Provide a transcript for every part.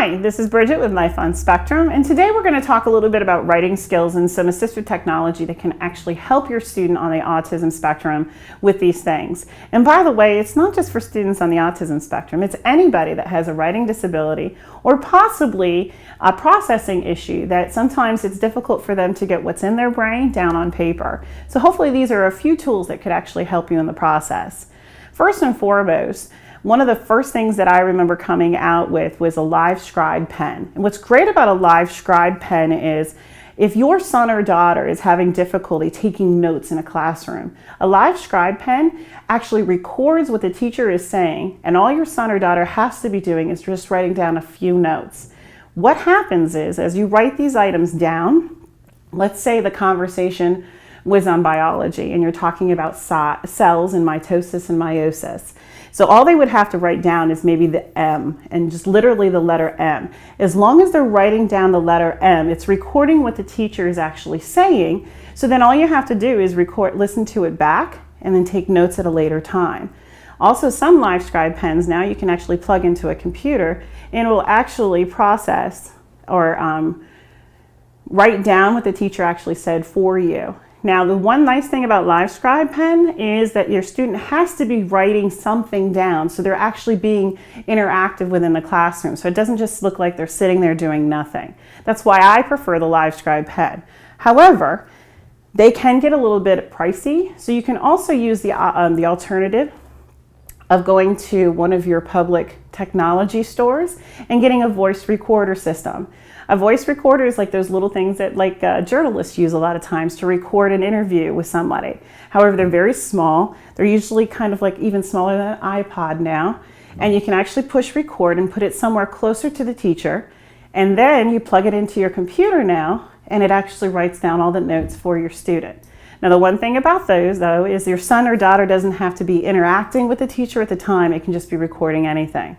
Hi, this is Bridget with Life on Spectrum, and today we're going to talk a little bit about writing skills and some assistive technology that can actually help your student on the autism spectrum with these things. And by the way, it's not just for students on the autism spectrum, it's anybody that has a writing disability or possibly a processing issue that sometimes it's difficult for them to get what's in their brain down on paper. So hopefully these are a few tools that could actually help you in the process. First and foremost, one of the first things that I remember coming out with was a Livescribe Pen. And what's great about a Livescribe Pen is if your son or daughter is having difficulty taking notes in a classroom, a Livescribe Pen actually records what the teacher is saying, and all your son or daughter has to be doing is just writing down a few notes. What happens is, as you write these items down, let's say the conversation was on biology and you're talking about cells and mitosis and meiosis. So all they would have to write down is maybe the M, and just literally the letter M. As long as they're writing down the letter M, it's recording what the teacher is actually saying. So then all you have to do is listen to it back and then take notes at a later time. Also, some Livescribe pens now you can actually plug into a computer and it will actually process or write down what the teacher actually said for you. Now, the one nice thing about Livescribe Pen is that your student has to be writing something down, so they're actually being interactive within the classroom. So it doesn't just look like they're sitting there doing nothing. That's why I prefer the Livescribe Pen. However, they can get a little bit pricey, so you can also use the alternative of going to one of your public technology stores and getting a voice recorder system. A voice recorder is like those little things that journalists use a lot of times to record an interview with somebody. However, they're very small. They're usually kind of like even smaller than an iPod now. And you can actually push record and put it somewhere closer to the teacher. And then you plug it into your computer now, and it actually writes down all the notes for your student. Now, the one thing about those, though, is your son or daughter doesn't have to be interacting with the teacher at the time. It can just be recording anything.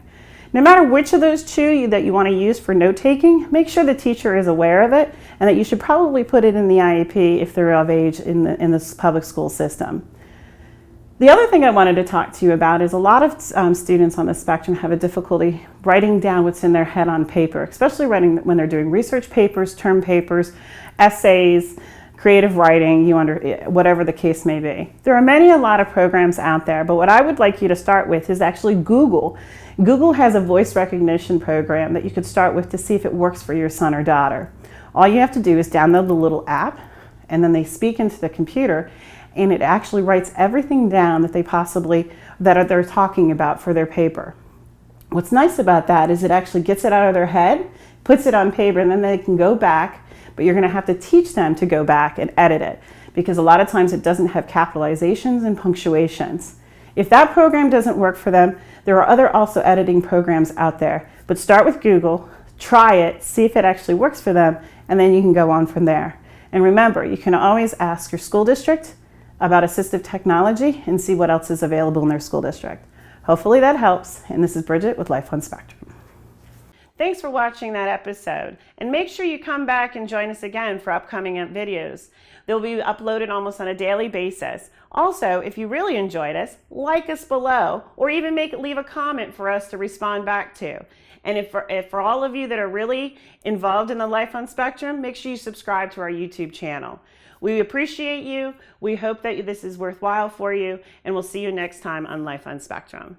No matter which of those two that you want to use for note-taking, make sure the teacher is aware of it and that you should probably put it in the IEP if they're of age in the public school system. The other thing I wanted to talk to you about is a lot of students on the spectrum have a difficulty writing down what's in their head on paper, especially writing when they're doing research papers, term papers, essays, creative writing, whatever the case may be. There are a lot of programs out there, but what I would like you to start with is actually Google. Google has a voice recognition program that you could start with to see if it works for your son or daughter. All you have to do is download the little app, and then they speak into the computer, and it actually writes everything down that they're talking about for their paper. What's nice about that is it actually gets it out of their head, puts it on paper, and then they can go back, but you're going to have to teach them to go back and edit it, because a lot of times it doesn't have capitalizations and punctuations. If that program doesn't work for them, there are other also editing programs out there. But start with Google, try it, see if it actually works for them, and then you can go on from there. And remember, you can always ask your school district about assistive technology and see what else is available in their school district. Hopefully that helps, and this is Bridget with Life on Spectrum. Thanks for watching that episode, and make sure you come back and join us again for upcoming videos. They'll be uploaded almost on a daily basis. Also, if you really enjoyed us, like us below, or even leave a comment for us to respond back to. And if for all of you that are really involved in the Life on Spectrum, make sure you subscribe to our YouTube channel. We appreciate you. We hope that this is worthwhile for you, and we'll see you next time on Life on Spectrum.